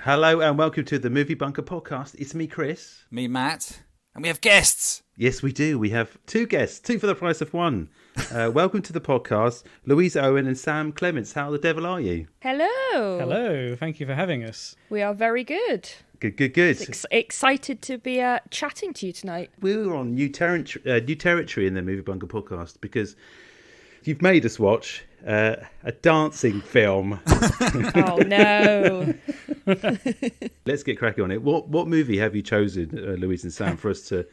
Hello and welcome to the Movie Bunker podcast. It's me, Chris. Me, Matt. And we have guests. Yes, we do. We have two guests, two for the price of one. Welcome to the podcast, Louise, Owen and Sam Clements. How the devil are you? Hello. Hello. Thank you for having us. We are very good. Good. Excited to be chatting to you tonight. We're on new territory in the Movie Bunker podcast because you've made us watch a dancing film. Oh, no. Let's get cracking on it. What movie have you chosen, Louise and Sam, for us to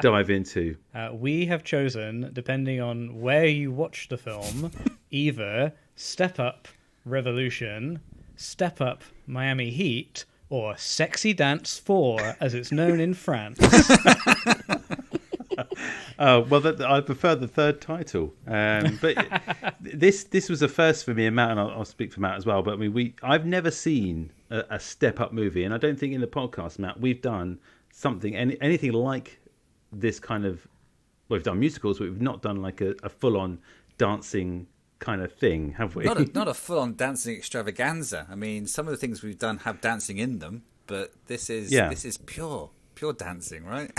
dive into? We have chosen, depending on where you watch the film, either Step Up Revolution, Step Up Miami Heat, or Sexy Dance 4, as it's known in France. I prefer the third title. But this was a first for me and Matt, and I'll speak for Matt as well. But I mean, I've never seen a Step Up movie, and I don't think in the podcast, Matt, we've done something anything like this kind of. Well, we've done musicals, but we've not done like a full-on dancing kind of thing, have we? Not a full-on dancing extravaganza. I mean, some of the things we've done have dancing in them, but this is pure dancing, right?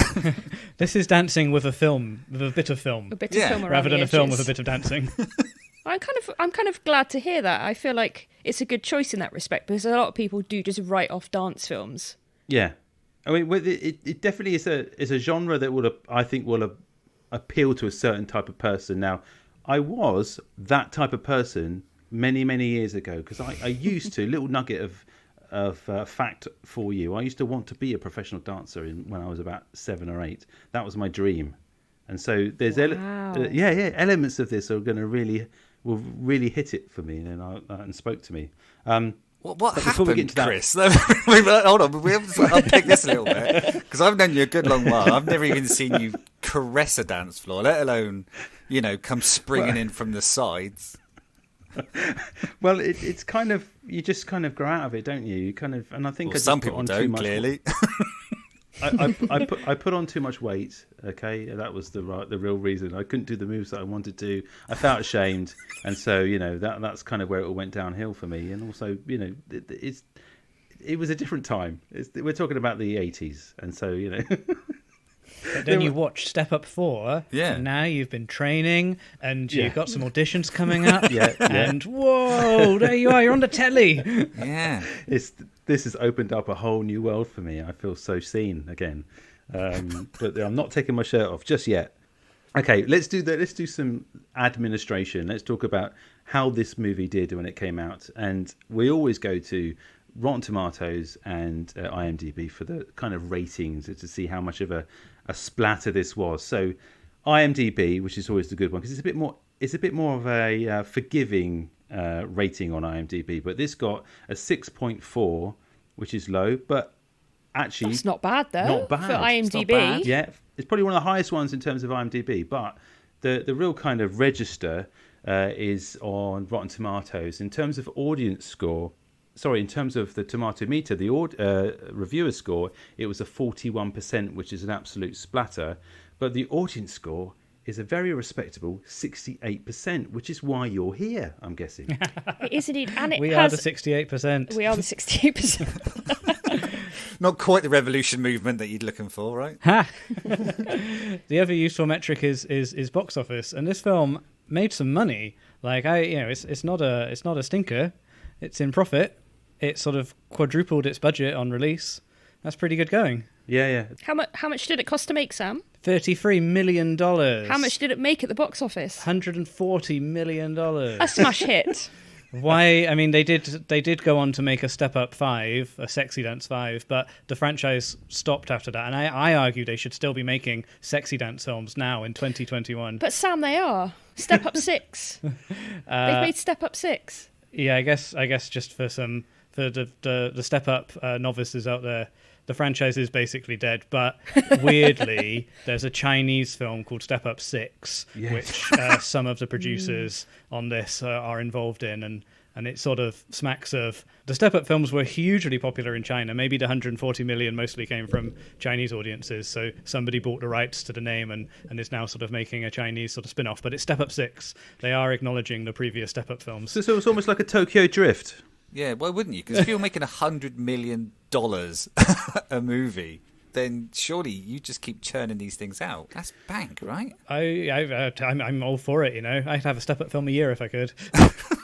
This is dancing with a bit of film. A bit of film around rather than the a film edges. with a bit of dancing. I'm kind of glad to hear that. I feel like it's a good choice in that respect because a lot of people do just write off dance films. Yeah, I mean, it definitely is a genre that I think will appeal to a certain type of person. Now, I was that type of person many years ago because I used to little nugget of fact for you. I used to want to be a professional dancer when I was about 7 or 8. That was my dream, and so there's elements of this will really hit it for me and spoke to me. What happened, Chris? Hold on, we have to unpick this a little bit because I've known you a good long while. I've never even seen you caress a dance floor, let alone come springing in from the sides. Well, it's kind of, you just kind of grow out of it, don't you? You kind of, and I think some people don't, clearly. I put on too much weight. Okay, that was the real reason. I couldn't do the moves that I wanted to. I felt ashamed, and so that's kind of where it all went downhill for me. And also, it was a different time. We're talking about the 80s, and so But then you watch Step Up 4, yeah. And now you've been training, and you've got some auditions coming up, and whoa, there you are, you're on the telly. Yeah. This has opened up a whole new world for me. I feel so seen again. But I'm not taking my shirt off just yet. Okay, let's do some administration. Let's talk about how this movie did when it came out. And we always go to Rotten Tomatoes and IMDb for the kind of ratings to see how much of a splatter this was. So IMDb, which is always the good one because it's a bit more of a forgiving rating on IMDb, but this got a 6.4, which is low, but actually that's not bad though. Not bad For IMDb. It's not bad. Yeah, it's probably one of the highest ones in terms of IMDb, but the real kind of register is on Rotten Tomatoes in terms of audience score. Sorry, in terms of the tomato meter, the reviewer score, it was a 41%, which is an absolute splatter. But the audience score is a very respectable 68%, which is why you're here, I'm guessing. It is indeed. And We are the 68%. We are the 68%. Not quite the revolution movement that you're looking for, right? Ha! The other useful metric is box office, and this film made some money. Like it's not a stinker. It's in profit. It sort of quadrupled its budget on release. That's pretty good going. Yeah. How much did it cost to make, Sam? $33 million. How much did it make at the box office? $140 million. A smash hit. Why? I mean, they did go on to make a Step Up 5, a Sexy Dance 5, but the franchise stopped after that. And I argue they should still be making sexy dance films now in 2021. But Sam, they are. Step Up 6. They've made Step Up 6. Yeah, I guess just for the Step Up novices out there, the franchise is basically dead. But weirdly, there's a Chinese film called Step Up 6, which some of the producers on this are involved in, and it sort of smacks of the Step Up films were hugely popular in China. Maybe the 140 million mostly came from Chinese audiences, so somebody bought the rights to the name and is now sort of making a Chinese sort of spin-off. But it's Step Up 6. They are acknowledging the previous Step Up films. So it's almost like a Tokyo Drift. Yeah, why wouldn't you? Because if you're making $100 million a movie, then surely you just keep churning these things out. That's bank, right? I'm all for it. I'd have a Step Up film a year if I could.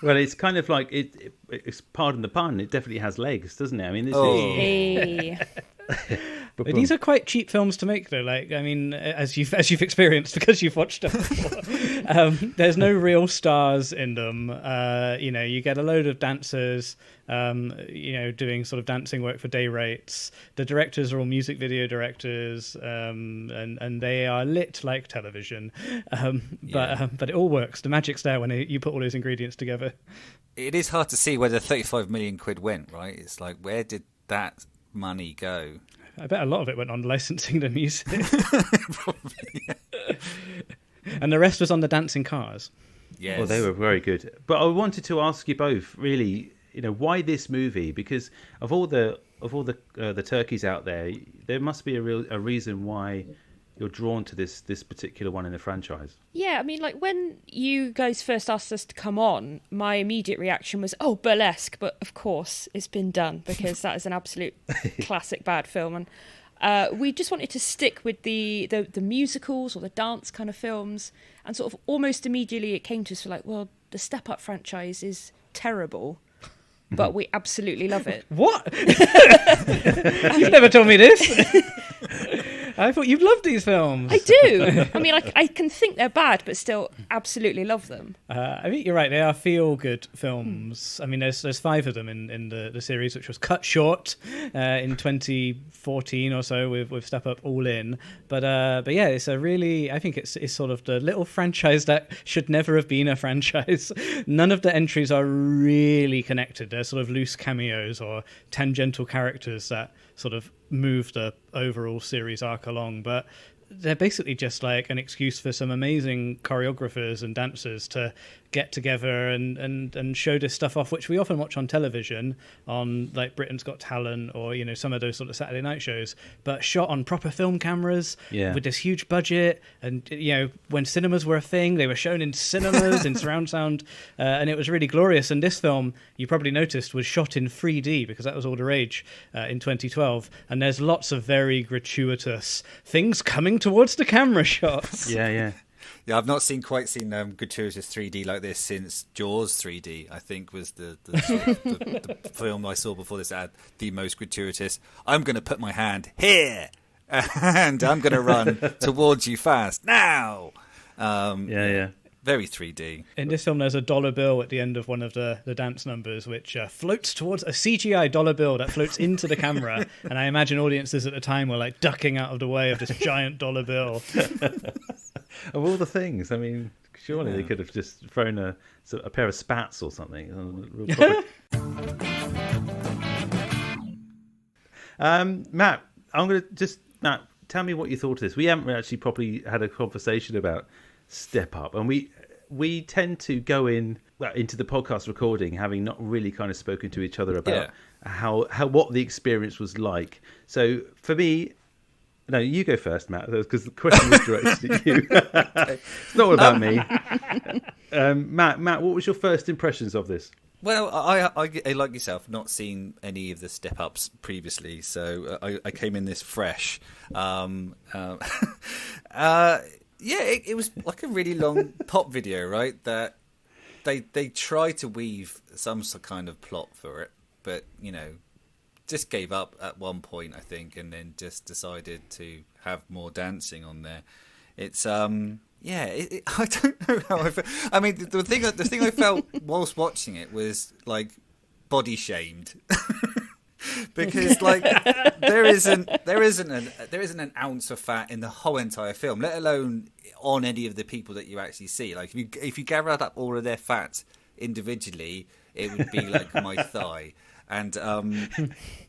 Well, it's kind of like it's pardon the pun. It definitely has legs, doesn't it? I mean, this Hey. But these are quite cheap films to make, though. Like, I mean, as you've experienced because you've watched them before. There's no real stars in them. You get a load of dancers, doing sort of dancing work for day rates. The directors are all music video directors, and they are lit like television. But it all works. The magic's there when you put all those ingredients together. It is hard to see where the 35 million quid went, right? It's like, where did that money go? I bet a lot of it went on licensing the music. Probably, yeah. And the rest was on the dancing cars. Yes. Well, they were very good. But I wanted to ask you both, really, why this movie? Because of all the turkeys out there must be a reason why you're drawn to this particular one in the franchise. Yeah, I mean, like, when you guys first asked us to come on, my immediate reaction was, oh, burlesque, but of course it's been done, because that is an absolute classic bad film. And we just wanted to stick with the musicals or the dance kind of films, and sort of almost immediately it came to us, like, well, the Step Up franchise is terrible, but we absolutely love it. What? You've never told me this. I thought you'd love these films. I do. I mean, I can think they're bad, but still absolutely love them. I think you're right. They are feel-good films. I mean, there's 5 of them in the series, which was cut short in 2014 or so with Step Up All In. But yeah, it's a really, I think it's sort of the little franchise that should never have been a franchise. None of the entries are really connected. They're sort of loose cameos or tangential characters that sort of move the overall series arc along, but they're basically just like an excuse for some amazing choreographers and dancers to get together and show this stuff off, which we often watch on television on like Britain's Got Talent or some of those sort of Saturday night shows, but shot on proper film cameras with this huge budget. And when cinemas were a thing, they were shown in cinemas in surround sound, and it was really glorious. And this film, you probably noticed, was shot in 3D because that was all the rage in 2012, and there's lots of very gratuitous things coming towards the camera shots. Yeah, I've not seen gratuitous 3D like this since Jaws 3D. I think was the film I saw before this had the most gratuitous. I'm going to put my hand here, and I'm going to run towards you fast now. Very 3D. In this film, there's a dollar bill at the end of one of the dance numbers, which floats towards a CGI dollar bill that floats into the camera. And I imagine audiences at the time were like ducking out of the way of this giant dollar bill. Of all the things, I mean, surely they could have just thrown a pair of spats or something. Matt, Matt, tell me what you thought of this. We haven't actually probably had a conversation about Step Up, and we tend to go into the podcast recording having not really kind of spoken to each other about how what the experience was like. So for me, no, you go first, Matt, because the question was directed at you. It's not all about me. Matt, what was your first impressions of this? Well, I like yourself, not seen any of the Step Ups previously, so I came in this fresh. It was like a really long pop video, right? That they tried to weave some kind of plot for it, but just gave up at one point, I think, and then just decided to have more dancing on there. It's I don't know how I felt. I mean, the thing I felt whilst watching it was like body shamed. Because like there isn't an ounce of fat in the whole entire film, let alone on any of the people that you actually see. Like if you gathered up all of their fat individually, it would be like my thigh. And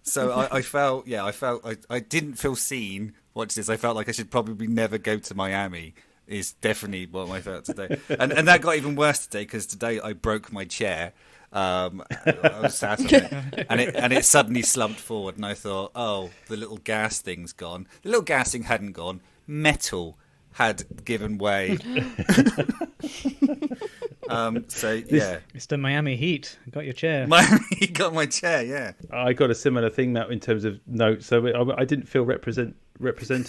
so I didn't feel seen. Watch this. I felt like I should probably never go to Miami. Is definitely what I felt today, and that got even worse today because today I broke my chair. I was sat on it, and it suddenly slumped forward, and I thought, oh, the little gas thing's gone. The little gas thing hadn't gone. Metal had given way. It's the Miami Heat. Got your chair. Miami got my chair. Yeah, I got a similar thing, Matt, in terms of notes. So I didn't feel represented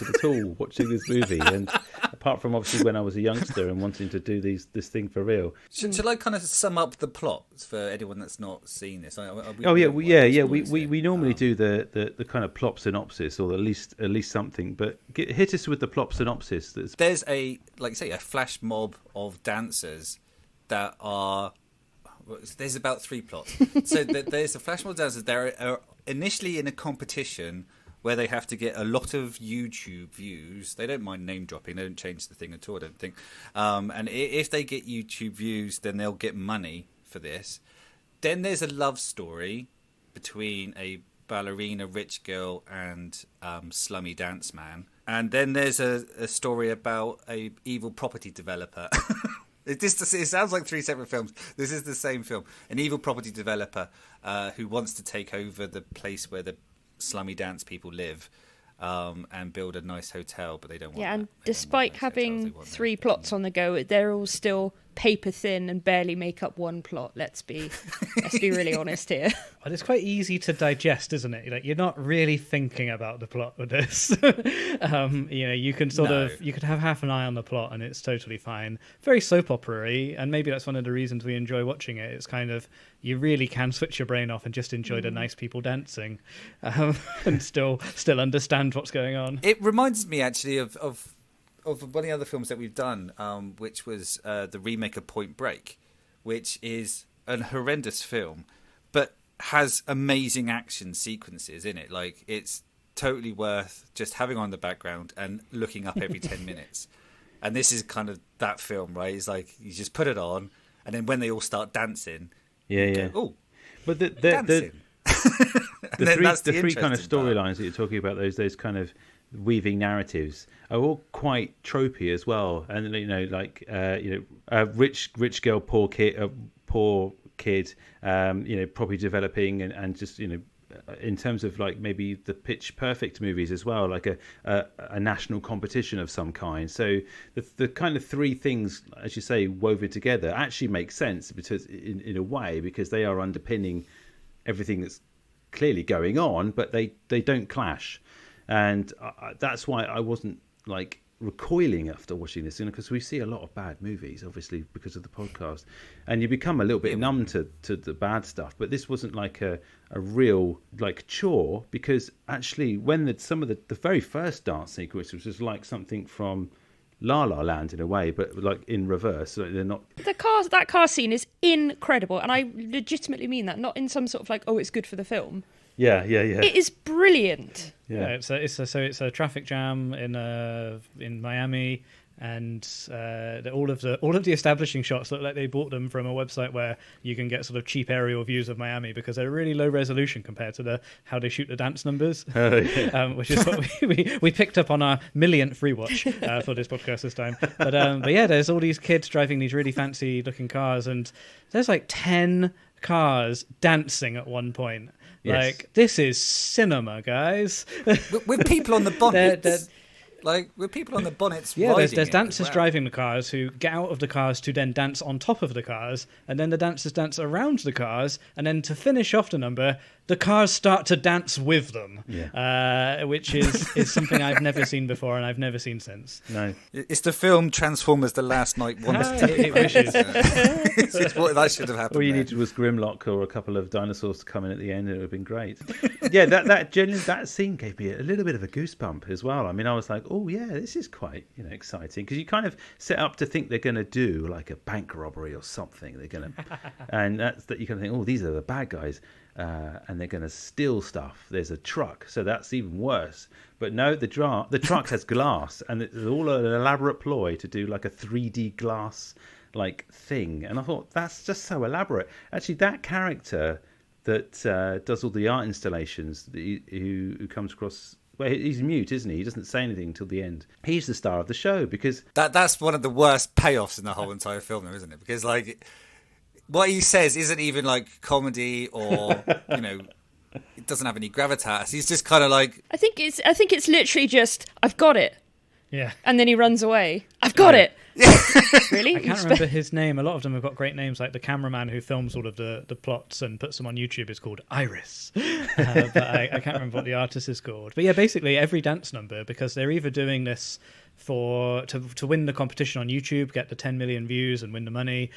at all watching this movie, and apart from obviously when I was a youngster and wanting to do this thing for real. Shall I kind of sum up the plot for anyone that's not seen this? We normally do the kind of plot synopsis, or at least something. But hit us with the plot synopsis. There's a flash mob of dancers that are. There's about 3 plots. So there's a flash mob of dancers. They're initially in a competition where they have to get a lot of YouTube views. They don't mind name dropping. They don't change the thing at all, I don't think. And if they get YouTube views, then they'll get money for this. Then there's a love story between a ballerina rich girl and slummy dance man. And then there's a story about a evil property developer. It sounds like 3 separate films. This is the same film. An evil property developer who wants to take over the place where the slummy dance people live and build a nice hotel, but they don't want Yeah, and that. despite having 3 plots on the go, they're all still paper thin and barely make up one plot. Let's be really honest here. Well, it's quite easy to digest, isn't it? Like, you're not really thinking about the plot with this. You can you could have half an eye on the plot and it's totally fine. Very soap opera-y, and maybe that's one of the reasons we enjoy watching it. It's kind of, you really can switch your brain off and just enjoy the nice people dancing, and still understand what's going on. It reminds me actually of one of the other films that we've done, which was the remake of Point Break, which is an horrendous film, but has amazing action sequences in it. Like, it's totally worth just having on the background and looking up every 10 minutes. And this is kind of that film, right? It's like, you just put it on, and then when they all start dancing, oh, but the three kind of storylines that you're talking about, those kind of weaving narratives, are all quite tropey as well. And rich girl, poor kid, probably developing, and just in terms of like maybe the Pitch Perfect movies as well, like a national competition of some kind. So the kind of 3 things, as you say, woven together actually make sense, because in a way, because they are underpinning everything that's clearly going on, but they don't clash. And that's why I wasn't like recoiling after watching this, because we see a lot of bad movies, obviously, because of the podcast, and you become a little bit numb to the bad stuff. But this wasn't like a real like chore, because actually when some of the very first dance sequence was just like something from La La Land in a way, but like in reverse. So they're not. That car scene is incredible, and I legitimately mean that, not in some sort of like, oh, it's good for the film. Yeah. It is brilliant. Yeah, it's a traffic jam in Miami, and all of the establishing shots look like they bought them from a website where you can get sort of cheap aerial views of Miami, because they're really low resolution compared to how they shoot the dance numbers, which is what we picked up on our millionth rewatch for this podcast this time. But yeah, there's all these kids driving these really fancy looking cars, and there's like 10 cars dancing at one point. Yes. Like, this is cinema, guys. With people on the bonnets. With people on the bonnets. Yeah, there's dancers driving the cars who get out of the cars to then dance on top of the cars, and then the dancers dance around the cars, and then to finish off the number, the cars start to dance with them, which is something I've never seen before and I've never seen since. No, it's the film Transformers: The Last Night. It wishes. It's what that should have happened. All you needed was Grimlock or a couple of dinosaurs to come in at the end, and it would have been great. Yeah, that scene gave me a little bit of a goosebump as well. I mean, I was like, oh yeah, this is quite exciting, because you kind of set up to think they're going to do like a bank robbery or something. They're going to, and that's that you kind of think, oh, these are the bad guys. And they're going to steal stuff. There's a truck, so that's even worse. But no, the truck has glass, and it's all an elaborate ploy to do like a 3D glass like thing. And I thought, that's just so elaborate. Actually, that character that does all the art installations, who comes across. Well, he's mute, isn't he? He doesn't say anything until the end. He's the star of the show, because that's one of the worst payoffs in the whole entire film, though, isn't it? Because like, what he says isn't even like comedy, or it doesn't have any gravitas. He's just kind of like, I think it's literally just, I've got it. Yeah. And then he runs away. I've got it. Really? I can't remember his name. A lot of them have got great names, like the cameraman who films all of the plots and puts them on YouTube is called Iris. But I can't remember what the artist is called. But yeah, basically every dance number, because they're either doing this to win the competition on YouTube, get the 10 million views and win the money,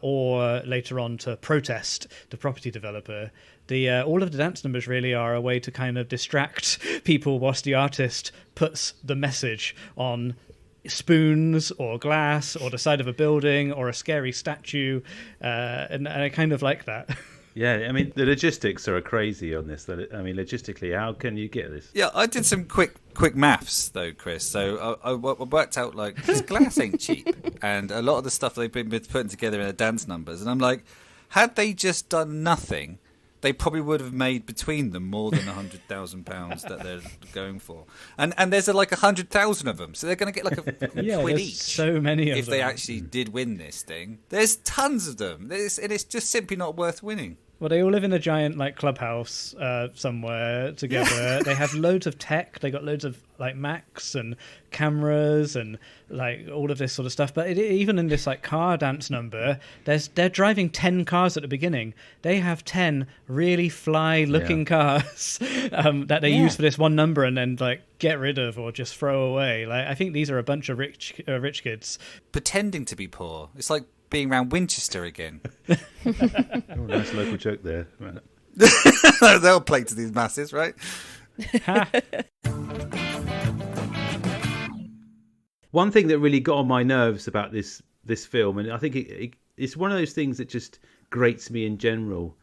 or later on to protest the property developer. All of the dance numbers really are a way to kind of distract people whilst the artist puts the message on spoons or glass or the side of a building or a scary statue, and I kind of like that. Yeah, I mean, the logistics are crazy on this. I mean, logistically, how can you get this? Yeah, I did some quick maths, though, Chris. So I worked out, like, this glass ain't cheap. And a lot of the stuff they've been putting together in the dance numbers. And I'm like, had they just done nothing, they probably would have made between them more than £100,000 that they're going for. And there's like 100,000 of them. So they're going to get like a quid each. So many of them. If they actually did win this thing. There's tons of them. And it's just simply not worth winning. Well, they all live in a giant like clubhouse somewhere together. They have loads of tech. They got loads of like Macs and cameras and like all of this sort of stuff. But even in this like car dance number, they're driving 10 cars at the beginning. They have 10 really fly-looking cars that they use for this one number and then like get rid of or just throw away. Like I think these are a bunch of rich kids pretending to be poor. It's like being around Winchester again. Oh, nice local joke there. They'll play to these masses, right? One thing that really got on my nerves about this film, and I think it's one of those things that just grates me in general,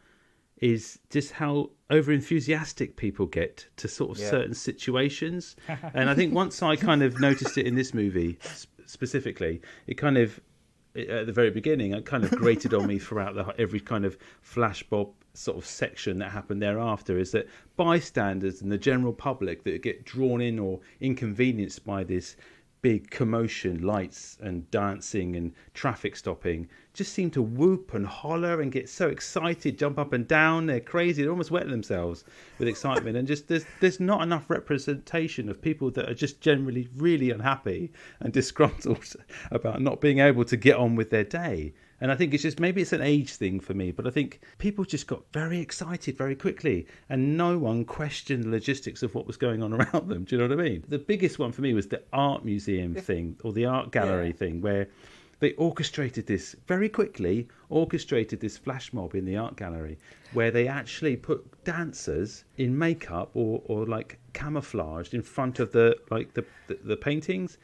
is just how over-enthusiastic people get to sort of certain situations. And I think once I kind of noticed it in this movie specifically, it kind of, at the very beginning, it kind of grated on me throughout every kind of flashmob sort of section that happened thereafter, is that bystanders and the general public that get drawn in or inconvenienced by this big commotion, lights and dancing and traffic stopping, just seem to whoop and holler and get so excited, jump up and down. They're crazy. They almost wet themselves with excitement. And just there's not enough representation of people that are just generally really unhappy and disgruntled about not being able to get on with their day. And I think it's just, maybe it's an age thing for me, but I think people just got very excited very quickly and no one questioned the logistics of what was going on around them. Do you know what I mean? The biggest one for me was the art museum thing, or the art gallery thing, where they orchestrated this flash mob in the art gallery, where they actually put dancers in makeup or like camouflaged in front of the paintings.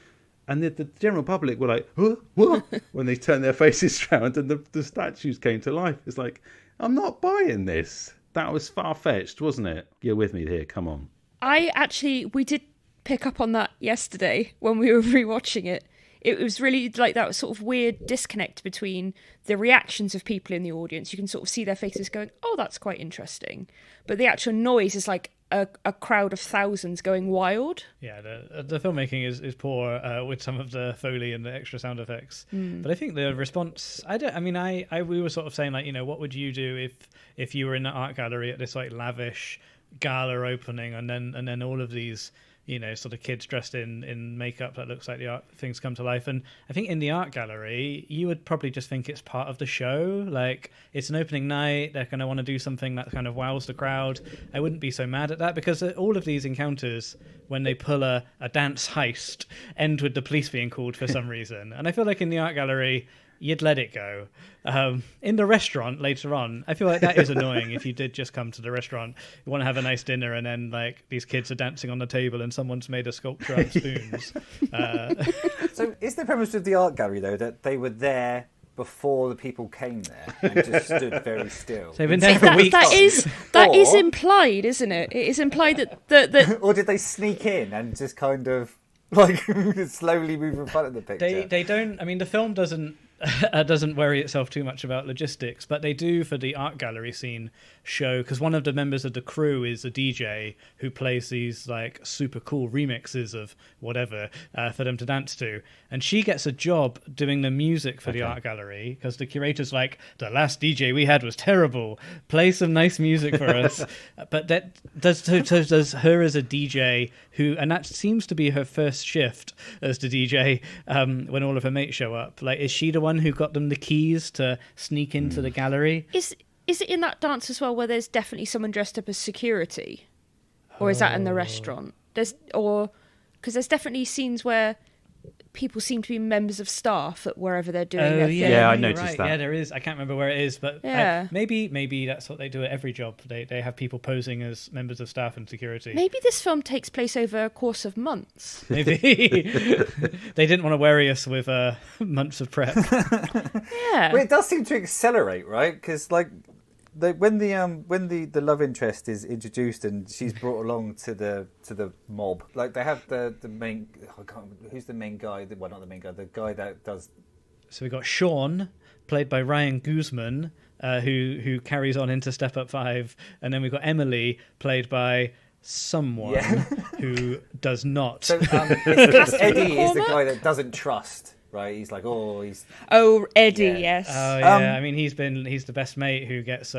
And the general public were like, huh? What? When they turned their faces around and the statues came to life. It's like, I'm not buying this. That was far-fetched, wasn't it? You're with me here, come on. We did pick up on that yesterday when we were rewatching it. It was really like that sort of weird disconnect between the reactions of people in the audience. You can sort of see their faces going, oh, that's quite interesting. But the actual noise is like a crowd of thousands going wild. Yeah, the filmmaking is poor with some of the Foley and the extra sound effects. But I think the response, we were sort of saying, like, you know, what would you do if you were in the art gallery at this like lavish gala opening and then all of these, you know, sort of kids dressed in makeup that looks like the art things come to life. And I think in the art gallery, you would probably just think it's part of the show. Like, it's an opening night. They're going to want to do something that kind of wows the crowd. I wouldn't be so mad at that, because all of these encounters, when they pull a dance heist, end with the police being called for some reason. And I feel like in the art gallery, you'd let it go. In the restaurant later on, I feel like that is annoying. If you did just come to the restaurant, you want to have a nice dinner, and then like these kids are dancing on the table and someone's made a sculpture out of spoons. So is the premise of the art gallery, though, that they were there before the people came there and just stood very still? So they've been there for weeks. That is implied, isn't it? It is implied that or did they sneak in and just kind of like slowly move in front of the picture? They don't. I mean, the film doesn't doesn't worry itself too much about logistics, but they do for the art gallery scene show, because one of the members of the crew is a DJ who plays these like super cool remixes of whatever for them to dance to, and she gets a job doing the music for the art gallery because the curator's like, the last DJ we had was terrible, play some nice music for us. But that does her as a DJ who, and that seems to be her first shift as the DJ when all of her mates show up. Like, is she the one who got them the keys to sneak into the gallery? Is it in that dance as well where there's definitely someone dressed up as security, or is that in the restaurant? Because there's definitely scenes where people seem to be members of staff at wherever they're doing their thing. Yeah, I noticed that. Yeah, there is. I can't remember where it is, but maybe that's what they do at every job. They have people posing as members of staff and security. Maybe this film takes place over a course of months. Maybe they didn't want to worry us with months of prep. Yeah, well, it does seem to accelerate, right? Because like when the love interest is introduced and she's brought along to the mob, like they have the main, who's the main guy? Well, not the main guy, the guy that does. So we got Sean, played by Ryan Guzman, who carries on into Step Up 5, and then we've got Emily, played by someone who does not. So Eddie is the guy that doesn't trust. Right, he's like, Eddie, yes. Oh yeah, I mean, he's the best mate who gets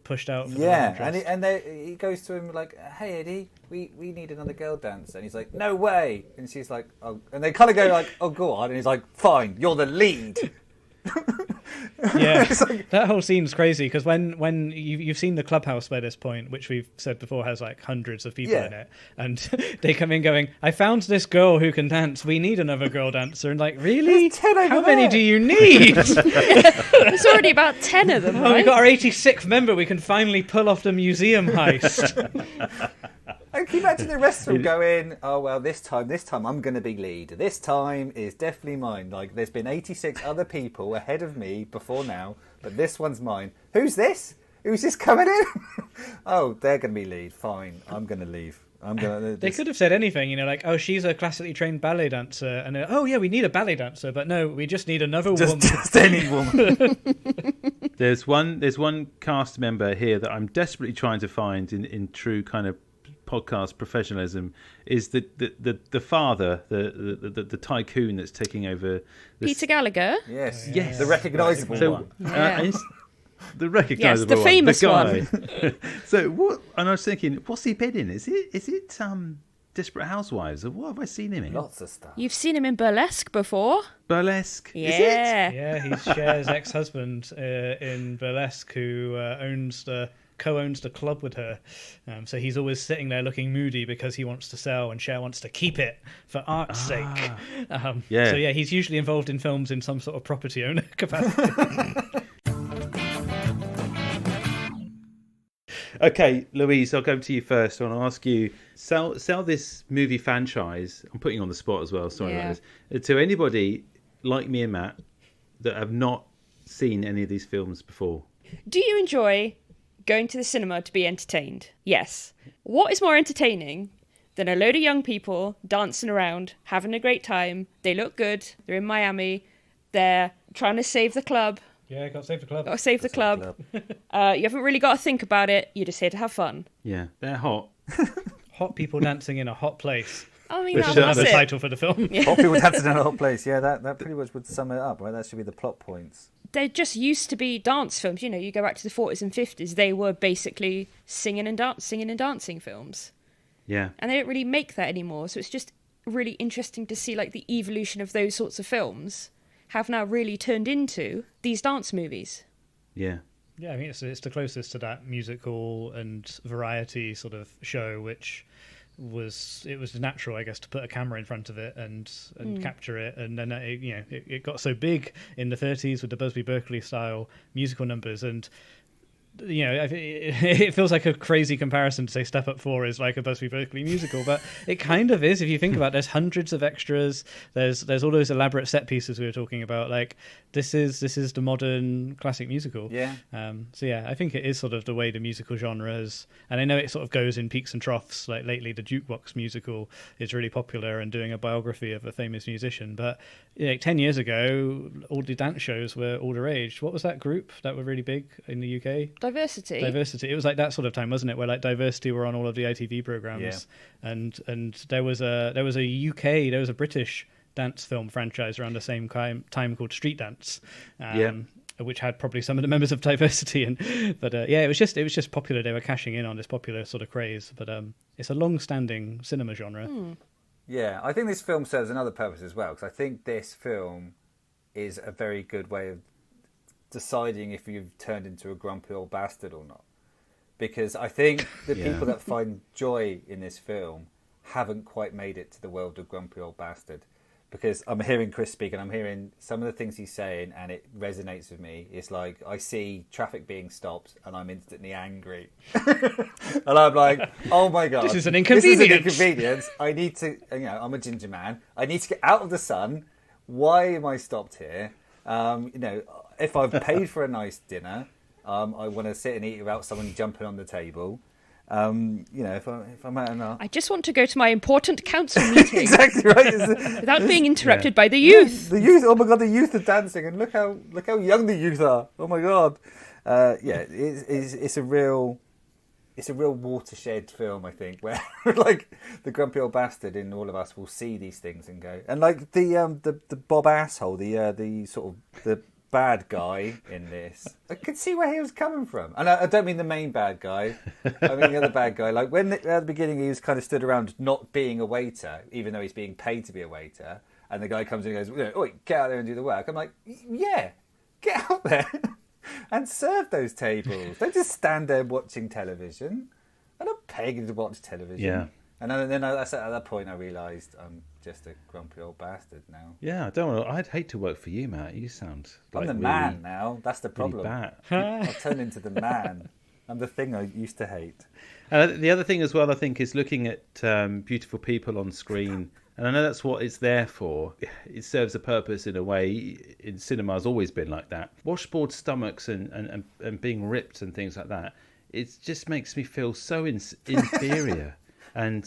pushed out. For he goes to him like, hey Eddie, we need another girl dancer, and he's like, no way, and she's like, oh, and they kind of go like, oh go on, and he's like, fine, you're the lead. Yeah, that whole scene's crazy because when you've seen the clubhouse by this point, which we've said before has like hundreds of people in it, and they come in going, I found this girl who can dance, we need another girl dancer, and like, really? How many do you need? There's already about 10 of them, right? We've got our 86th member, we can finally pull off the museum heist. And can you imagine the rest of them going, oh, well, this time I'm going to be lead. This time is definitely mine. Like, there's been 86 other people ahead of me before now, but this one's mine. Who's this? Who's this coming in? Oh, they're going to be lead. Fine, I'm going to leave. They could have said anything, like, oh, she's a classically trained ballet dancer, and oh yeah, we need a ballet dancer, but no, we just need another woman. Just any woman. There's one cast member here that I'm desperately trying to find in true kind of podcast professionalism, is the father, the tycoon that's taking over. Peter Gallagher. Yes, the recognisable one. The recognisable the famous one. So what? And I was thinking, what's he been in? Is it Desperate Housewives, or what have I seen him in? Lots of stuff. You've seen him in Burlesque before. Burlesque. Yeah. Is it? Yeah, he's Cher's ex-husband in Burlesque, who co-owns the club with her. So he's always sitting there looking moody because he wants to sell and Cher wants to keep it for art's sake. So yeah, he's usually involved in films in some sort of property owner capacity. Okay, Louise, I'll go to you first. I want to ask you, sell this movie franchise. I'm putting you on the spot as well. Sorry about this. To anybody like me and Matt that have not seen any of these films before. Do you enjoy going to the cinema to be entertained? Yes. What is more entertaining than a load of young people dancing around, having a great time? They look good. They're in Miami. They're trying to save the club. Yeah, got to save the club. Got to save the club. You haven't really got to think about it. You're just here to have fun. Yeah, they're hot. Hot people dancing in a hot place. I mean, that's the it. title for the film. Hot people dancing in a hot place. Yeah, that pretty much would sum it up, right? That should be the plot points. They just used to be dance films. You go back to the 40s and 50s. They were basically singing and dancing films. Yeah. And they don't really make that anymore. So it's just really interesting to see like the evolution of those sorts of films have now really turned into these dance movies. Yeah. Yeah, I mean, it's the closest to that musical and variety sort of show, which was natural, I guess, to put a camera in front of it and capture it. And then it got so big in the 30s with the Busby Berkeley style musical numbers. And it feels like a crazy comparison to say Step Up 4 is like a BuzzFeed Berkeley musical, but it kind of is if you think about it. There's hundreds of extras. There's all those elaborate set pieces we were talking about. Like this is the modern classic musical. Yeah. So yeah, I think it is sort of the way the musical genre is, and I know it sort of goes in peaks and troughs. Like lately, the Jukebox musical is really popular and doing a biography of a famous musician. But 10 years ago, all the dance shows were all the rage. What was that group that were really big in the UK? Diversity. It was like that sort of time, wasn't it? Where like Diversity were on all of the ITV programs, and there was a British dance film franchise around the same time called Street Dance, which had probably some of the members of Diversity in. But it was just popular. They were cashing in on this popular sort of craze. But it's a long-standing cinema genre. Yeah, I think this film serves another purpose as well, because I think this film is a very good way of deciding if you've turned into a grumpy old bastard or not. Because I think the people that find joy in this film haven't quite made it to the world of grumpy old bastard. Because I'm hearing Chris speak and I'm hearing some of the things he's saying and it resonates with me. It's like I see traffic being stopped and I'm instantly angry. And I'm like, oh my God. This is an inconvenience. I need to, I'm a ginger man. I need to get out of the sun. Why am I stopped here? If I've paid for a nice dinner, I want to sit and eat without someone jumping on the table. If I'm at enough. I just want to go to my important council meeting. Exactly right. Without being interrupted by the youth. The youth. Oh my God, the youth are dancing, and look how young the youth are. Oh my God. It's a real watershed film, I think, where like the grumpy old bastard in all of us will see these things and go, and like the Bob asshole, the sort of the bad guy in this, I could see where he was coming from, and I don't mean the main bad guy. I mean the other bad guy. Like when at the beginning he was kind of stood around not being a waiter, even though he's being paid to be a waiter, and the guy comes in and goes, "Oi, get out there and do the work." I'm like, yeah, get out there and serve those tables. Don't just stand there watching television. I'm not paying you to watch television. Yeah. And then at that point I realised I'm just a grumpy old bastard now. Yeah, I don't want. I'd hate to work for you, Matt. You sound like I'm the really, man now. That's the problem. Really I've turned into the man. I'm the thing I used to hate. The other thing as well, I think, is looking at beautiful people on screen. And I know that's what it's there for. It serves a purpose in a way. In cinema, has always been like that. Washboard stomachs and being ripped and things like that. It just makes me feel so inferior. I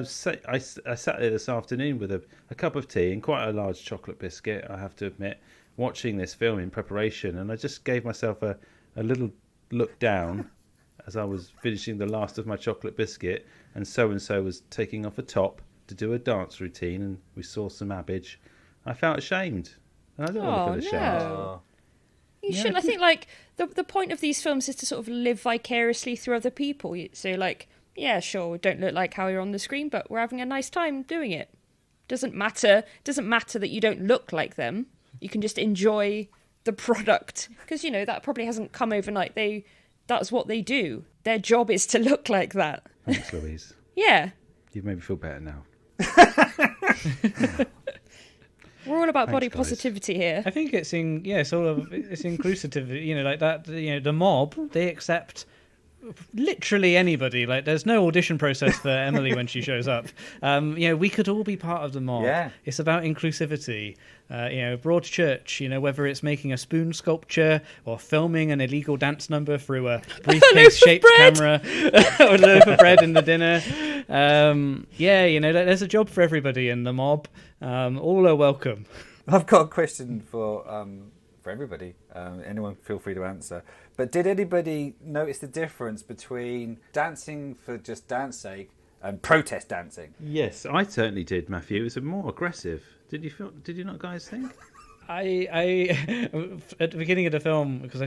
sat there this afternoon with a cup of tea and quite a large chocolate biscuit, I have to admit, watching this film in preparation, and I just gave myself a little look down as I was finishing the last of my chocolate biscuit, and so was taking off a top to do a dance routine, and we saw some abbage. I felt ashamed, and I don't want to feel ashamed. No. You shouldn't. I think like the point of these films is to sort of live vicariously through other people. So like, yeah, sure, we don't look like how you're on the screen, but we're having a nice time doing it. Doesn't matter that you don't look like them. You can just enjoy the product, because that probably hasn't come overnight. That's what they do. Their job is to look like that. Thanks, Louise. Yeah. You've made me feel better now. We're all about body positivity here. I think it's inclusive. Like that. The mob, they accept literally anybody. Like there's no audition process for Emily when she shows up. We could all be part of the mob. Yeah. It's about inclusivity. Broadchurch, whether it's making a spoon sculpture or filming an illegal dance number through a briefcase-shaped camera or a loaf of bread in the dinner. There's a job for everybody in the mob. All are welcome. I've got a question for everybody. Anyone feel free to answer. But did anybody notice the difference between dancing for just dance sake and protest dancing? Yes, I certainly did, Matthew. It was more aggressive. Did you not guys think? I at the beginning of the film, because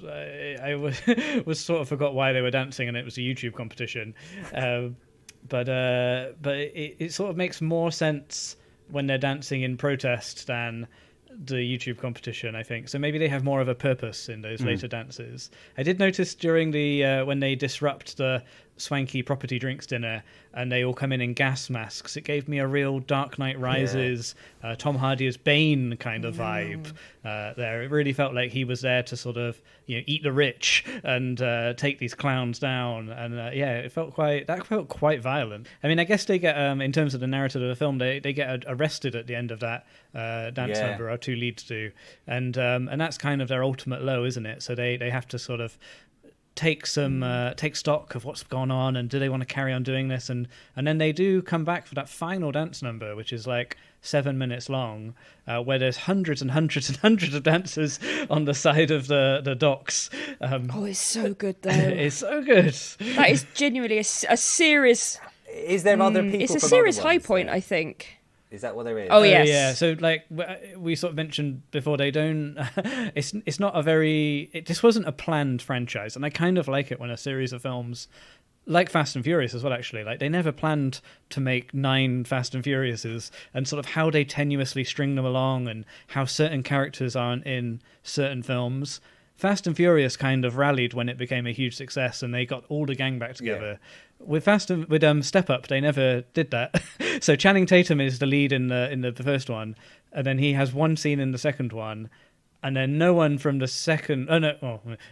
I was sort of forgot why they were dancing, and it was a YouTube competition. But it sort of makes more sense when they're dancing in protest than the YouTube competition, I think. So maybe they have more of a purpose in those later dances. I did notice during the when they disrupt the swanky property drinks dinner, and they all come in gas masks. It gave me a real Dark Knight Rises, Tom Hardy as Bane kind of vibe there. It really felt like he was there to sort of eat the rich and take these clowns down. And it felt quite violent. I mean, I guess they get in terms of the narrative of the film, they get arrested at the end of that dance number. Our two leads do, and that's kind of their ultimate low, isn't it? So they have to sort of take stock of what's gone on, and do they want to carry on doing this, and then they do come back for that final dance number, which is like 7 minutes long, where there's hundreds and hundreds and hundreds of dancers on the side of the docks. It's so good though. It's so good. That is genuinely a serious. Is there other people? It's a from serious other high ones, point, though? I think. Is that what there is? Oh yes. Yeah. So like we sort of mentioned before, they don't. It's not a very. This wasn't a planned franchise, and I kind of like it when a series of films, like Fast and Furious as well, actually, like they never planned to make 9 Fast and Furiouses, and sort of how they tenuously string them along, and how certain characters aren't in certain films. Fast and Furious kind of rallied when it became a huge success, and they got all the gang back together. With Step Up, they never did that. So Channing Tatum is the lead in the first one, and then he has one scene in the second one, and then no one from the second.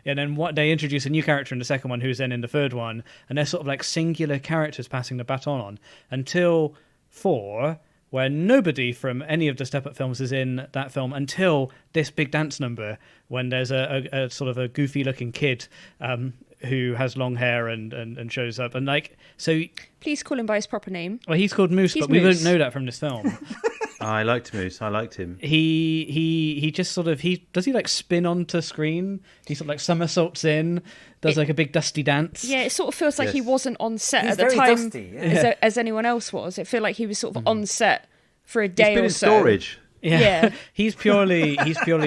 Then what they introduce a new character in the second one, who's then in the third one, and they're sort of like singular characters passing the baton on until 4. Where nobody from any of the Step Up films is in that film until this big dance number, when there's a sort of a goofy-looking kid who has long hair and shows up. And like, so... Please call him by his proper name. Well, he's called Moose, but we wouldn't know that from this film. I liked Moose. I liked him. He just sort of... Does he like spin onto screen? He sort of like somersaults in, does like a big dusty dance. Yeah, it sort of feels like he wasn't on set He's at the very time dusty, as anyone else was. It felt like he was sort of on set for a day He's been or in so. storage. Yeah. he's purely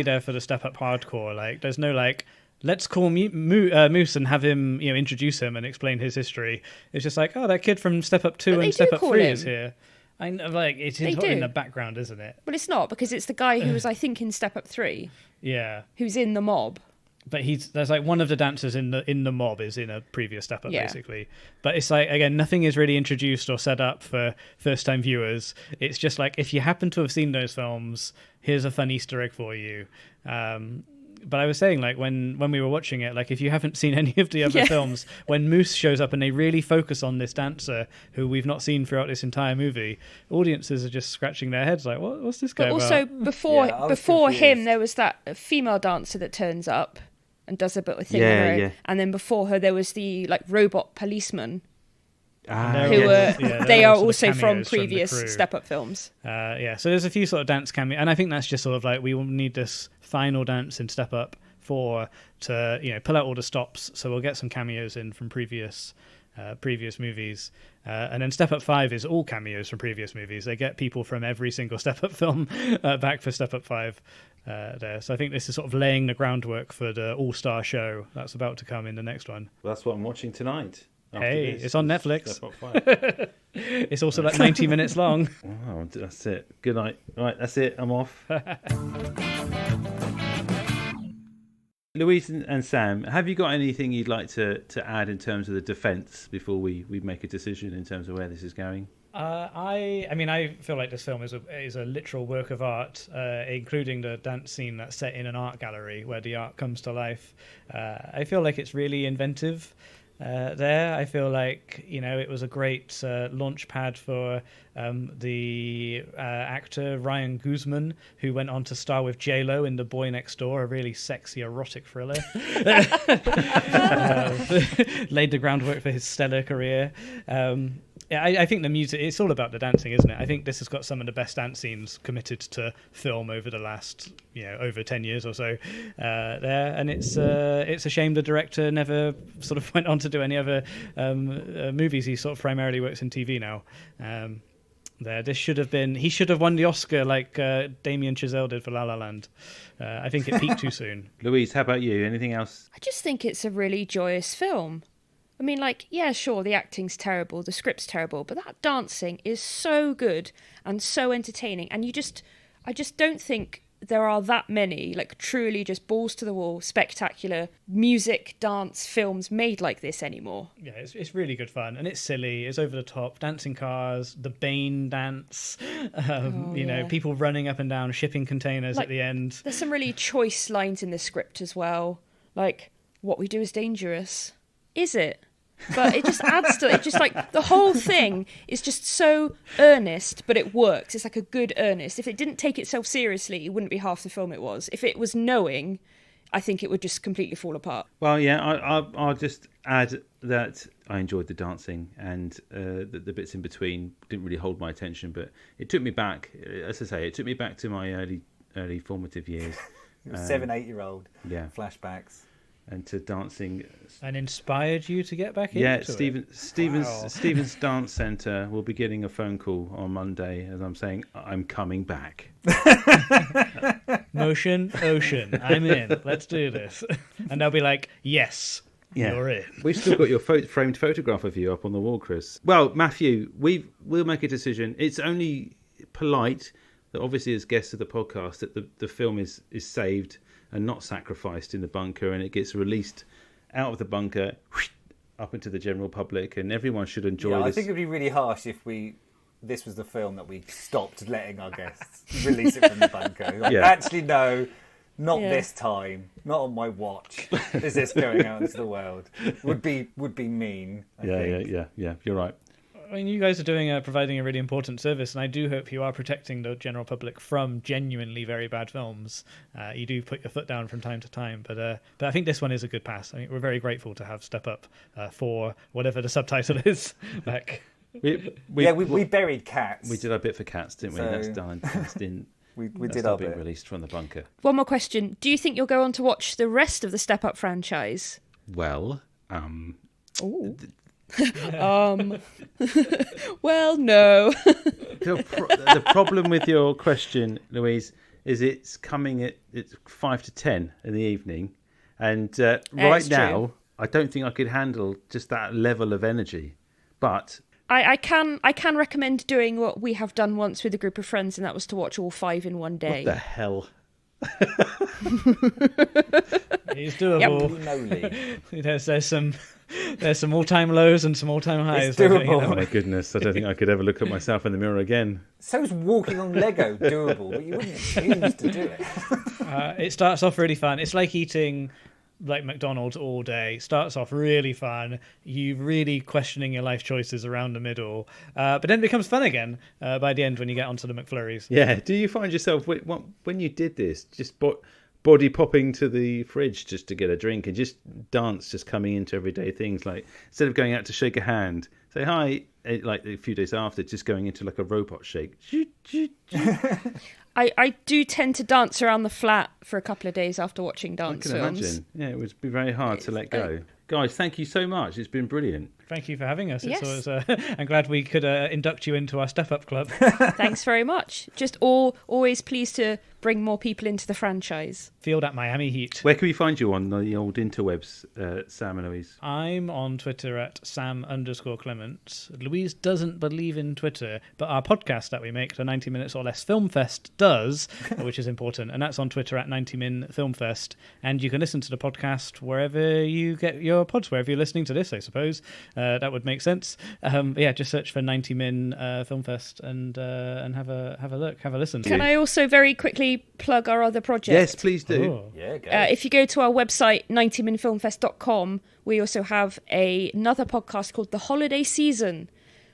there for the Step Up hardcore. Like, there's no like, let's call Moose and have him, introduce him and explain his history. It's just like, oh, that kid from Step Up 2 and Step Up 3 is here. I know, like, it's in the background, isn't it? Well, it's not, because it's the guy who was, I think, in Step Up 3. Yeah. Who's in the mob. But there's like one of the dancers in the mob is in a previous Step Up, basically. But it's like, again, nothing is really introduced or set up for first time viewers. It's just like, if you happen to have seen those films, here's a fun Easter egg for you. But I was saying, like, when we were watching it, like, if you haven't seen any of the other films, when Moose shows up and they really focus on this dancer who we've not seen throughout this entire movie, audiences are just scratching their heads like, what's this guy But about? also, before him, there was that female dancer that turns up and does a bit of thing on her own. And then before her, there was the, like, robot policeman. They are also from previous Step Up films. So there's a few sort of dance cameos, and I think that's just sort of like, we will need this final dance in Step Up 4 to pull out all the stops. So we'll get some cameos in from previous movies, and then Step Up 5 is all cameos from previous movies. They get people from every single Step Up film back for Step Up 5 there. So I think this is sort of laying the groundwork for the all-star show that's about to come in the next one. Well, that's what I'm watching tonight. Hey, it's on Netflix. It's also like 90 minutes long. Wow, that's it. Good night. Right, that's it. I'm off. Louise and Sam, have you got anything you'd like to add in terms of the defence before we make a decision in terms of where this is going? I feel like this film is a literal work of art, including the dance scene that's set in an art gallery where the art comes to life. I feel like it's really inventive. There, I feel like it was a great launch pad for the actor Ryan Guzman, who went on to star with J-Lo in The Boy Next Door, a really sexy erotic thriller. Laid the groundwork for his stellar career. I think the music, it's all about the dancing, isn't it? I think this has got some of the best dance scenes committed to film over the last, over 10 years or so there. And it's a shame the director never sort of went on to do any other movies. He sort of primarily works in TV now. He should have won the Oscar like Damien Chazelle did for La La Land. I think it peaked too soon. Louise, how about you? Anything else? I just think it's a really joyous film. I mean, like, yeah, sure, the acting's terrible, the script's terrible, but that dancing is so good and so entertaining. And I just don't think there are that many, like, truly just balls to the wall, spectacular music, dance films made like this anymore. Yeah, it's really good fun, and it's silly. It's over the top. Dancing cars, the Bane dance, people running up and down shipping containers at the end. There's some really choice lines in the script as well, like, what we do is dangerous. Is it? But it just adds to it. Just like the whole thing is just so earnest, but it works. It's like a good earnest. If it didn't take itself seriously, it wouldn't be half the film it was. If it was knowing, I think it would just completely fall apart. Well, yeah, I'll just add that I enjoyed the dancing, and the bits in between didn't really hold my attention, but it took me back. As I say, it took me back to my early formative years. 7-8-year-old. Yeah. Flashbacks. And to dancing, and inspired you to get back into it. Wow. Stevens Dance Centre will be getting a phone call on Monday as I'm saying I'm coming back. Motion, ocean, I'm in. Let's do this. And they'll be like, yes, you're in. We've still got your framed photograph of you up on the wall, Chris. Well, Matthew, we'll make a decision. It's only polite that obviously as guests of the podcast that the film is saved and not sacrificed in the bunker, and it gets released out of the bunker up into the general public, and everyone should enjoy this. I think it would be really harsh if this was the film that we stopped letting our guests release it from the bunker. Actually, no, not this time, not on my watch. Is this going out into the world? Would be mean. I think. Yeah. You're right. I mean, you guys are providing a really important service, and I do hope you are protecting the general public from genuinely very bad films. You do put your foot down from time to time, but I think this one is a good pass. I mean, we're very grateful to have Step Up for whatever the subtitle is back. We buried Cats. We did our bit for Cats, didn't we? That's done. Cats didn't. We did our bit. Released from the bunker. One more question: do you think you'll go on to watch the rest of the Step Up franchise? Well, well, no. The problem with your question, Louise, is it's coming at 5 to 10 in the evening, and right now I don't think I could handle just that level of energy. But I can recommend doing what we have done once with a group of friends, and that was to watch all 5 in one day. What the hell? It's doable. Yep. There's some all-time lows and some all-time highs. It's doable. Oh my goodness, I don't think I could ever look at myself in the mirror again. So's walking on Lego doable, but you wouldn't choose to do it. It starts off really fun. It's like eating like McDonald's all day. Starts off really fun. You really questioning your life choices around the middle, but then it becomes fun again by the end when you get onto the McFlurries. Yeah. Do you find yourself when you did this just body popping to the fridge just to get a drink and just dance, just coming into everyday things, like instead of going out to shake a hand, say hi, like a few days after, just going into like a robot shake? I do tend to dance around the flat for a couple of days after watching dance films. I can imagine. Yeah, it would be very hard to let go. Guys, thank you so much. It's been brilliant. Thank you for having us. Yes. It's always, I'm glad we could induct you into our Step Up Club. Thanks very much. Just always pleased to bring more people into the franchise. Feel that Miami heat. Where can we find you on the old interwebs, Sam and Louise? I'm on Twitter at Sam_Clements. Louise doesn't believe in Twitter, but our podcast that we make, the 90 Minutes or Less Film Fest, does, which is important, and that's on Twitter at 90min Film Fest. And you can listen to the podcast wherever you get your pods, wherever you're listening to this, I suppose. That would make sense. Just search for 90min Film Fest and have a look, have a listen. Can I also very quickly plug our other project? Yes, please do. Oh. Yeah, go. If you go to our website 90minfilmfest.com, we also have another podcast called The Holiday Season,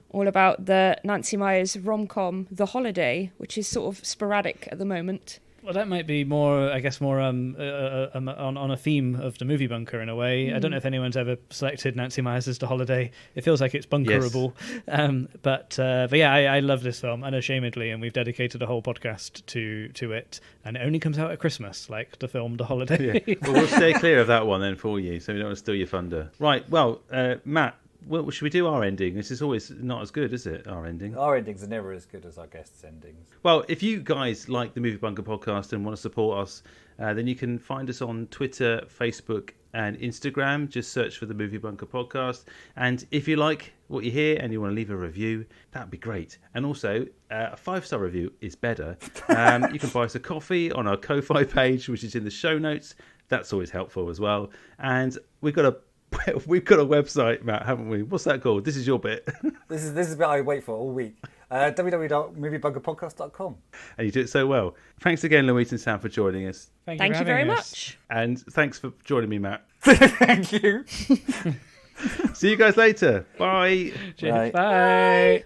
all about the Nancy Meyers rom-com The Holiday, which is sort of sporadic at the moment. Well, that might be more, I guess, on a theme of the movie bunker in a way. I don't know if anyone's ever selected Nancy Meyers as The Holiday. It feels like it's bunkerable. Yes. But yeah, I love this film unashamedly, and we've dedicated a whole podcast to it. And it only comes out at Christmas, like the film The Holiday. Yeah. Well, we'll stay clear of that one then for you, so we don't want to steal your thunder. Right, well, Matt, should we do our ending? This is always not as good, is it, our ending? Our endings are never as good as our guests' endings. Well, if you guys like the Movie Bunker podcast and want to support us, then you can find us on Twitter, Facebook and Instagram. Just search for the Movie Bunker Podcast. And if you like what you hear and you want to leave a review, that'd be great. And also, a 5-star review is better. You can buy us a coffee on our Ko-Fi page, which is in the show notes. That's always helpful as well. And we've got a website, Matt, haven't we? What's that called? This is your bit. This is the bit I wait for all week. www.moviebunkerpodcast.com. And you do it so well. Thanks again, Louise and Sam, for joining us. Thank you very much. And thanks for joining me, Matt. Thank you. See you guys later. Bye. Bye.